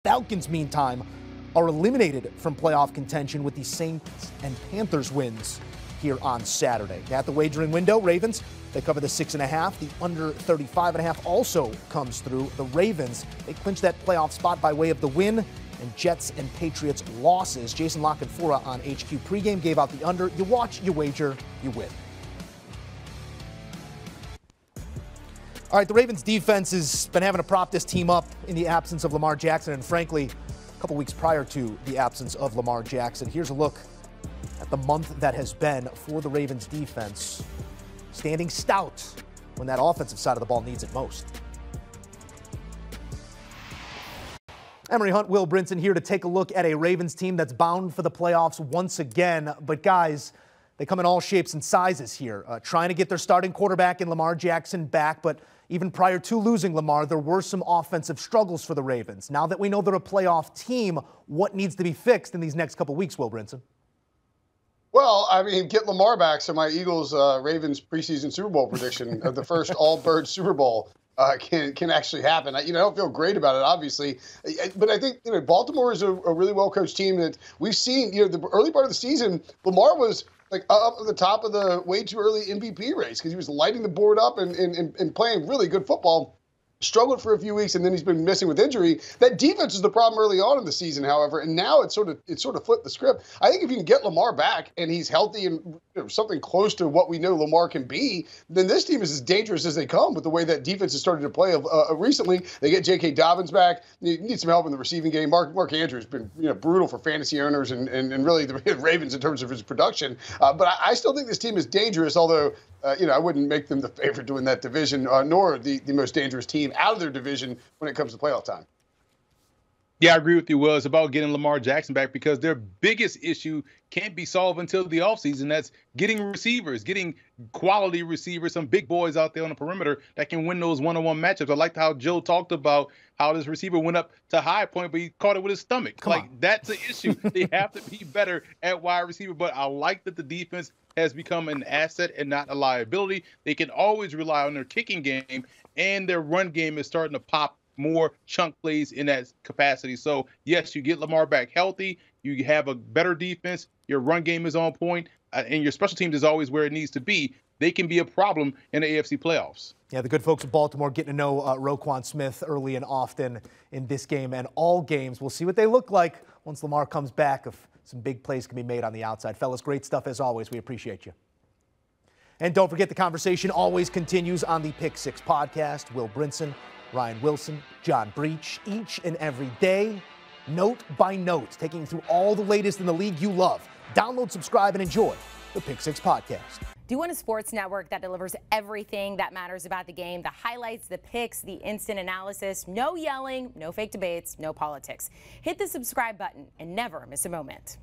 Falcons, meantime, are eliminated from playoff contention with the Saints and Panthers wins here on Saturday. At the wagering window, Ravens, they cover the 6.5. The under 35.5 also comes through. The Ravens, they clinch that playoff spot by way of the win, and Jets and Patriots losses. Jason La Canfora on HQ pregame gave out the under. You watch, you wager, you win. All right, the Ravens defense has been having to prop this team up in the absence of Lamar Jackson, and frankly, a couple weeks prior to the absence of Lamar Jackson. Here's a look at the month that has been for the Ravens defense, standing stout when that offensive side of the ball needs it most. Emory Hunt, Will Brinson here to take a look at a Ravens team that's bound for the playoffs once again. But guys, they come in all shapes and sizes here, trying to get their starting quarterback in Lamar Jackson back. But even prior to losing Lamar, there were some offensive struggles for the Ravens. Now that we know they're a playoff team, what needs to be fixed in these next couple weeks, Will Brinson? Well, I mean, get Lamar back, so my Eagles-Ravens preseason Super Bowl prediction of the first all-bird Super Bowl can actually happen. I don't feel great about it, obviously, but I think Baltimore is a really well-coached team that we've seen. The early part of the season, Lamar was like up at the top of the way too early MVP race because he was lighting the board up and playing really good football. Struggled for a few weeks, and then he's been missing with injury. That defense was the problem early on in the season, however, and now it's sort of flipped the script. I think if you can get Lamar back and he's healthy and something close to what we know Lamar can be, then this team is as dangerous as they come with the way that defense has started to play recently. They get J.K. Dobbins back. You need some help in the receiving game. Mark Andrews has been brutal for fantasy owners and really the Ravens in terms of his production. But I still think this team is dangerous, although I wouldn't make them the favorite to win that division, nor the most dangerous team out of their division when it comes to playoff time. Yeah, I agree with you, Will. It's about getting Lamar Jackson back because their biggest issue can't be solved until the offseason. That's getting receivers, getting quality receivers, some big boys out there on the perimeter that can win those one-on-one matchups. I liked how Joe talked about how this receiver went up to high point, but he caught it with his stomach. That's an issue. They have to be better at wide receiver, but I like that the defense has become an asset and not a liability. They can always rely on their kicking game, and their run game is starting to pop more chunk plays in that capacity. So, yes, you get Lamar back healthy. You have a better defense. Your run game is on point, and your special teams is always where it needs to be. They can be a problem in the AFC playoffs. Yeah, the good folks of Baltimore getting to know Roquan Smith early and often in this game and all games. We'll see what they look like once Lamar comes back, if some big plays can be made on the outside. Fellas, great stuff as always. We appreciate you. And don't forget, the conversation always continues on the Pick Six podcast. Will Brinson, Ryan Wilson, John Breach, each and every day, note by note, taking you through all the latest in the league you love. Download, subscribe, and enjoy the Pick Six podcast. Do you want a sports network that delivers everything that matters about the game? The highlights, the picks, the instant analysis, no yelling, no fake debates, no politics. Hit the subscribe button and never miss a moment.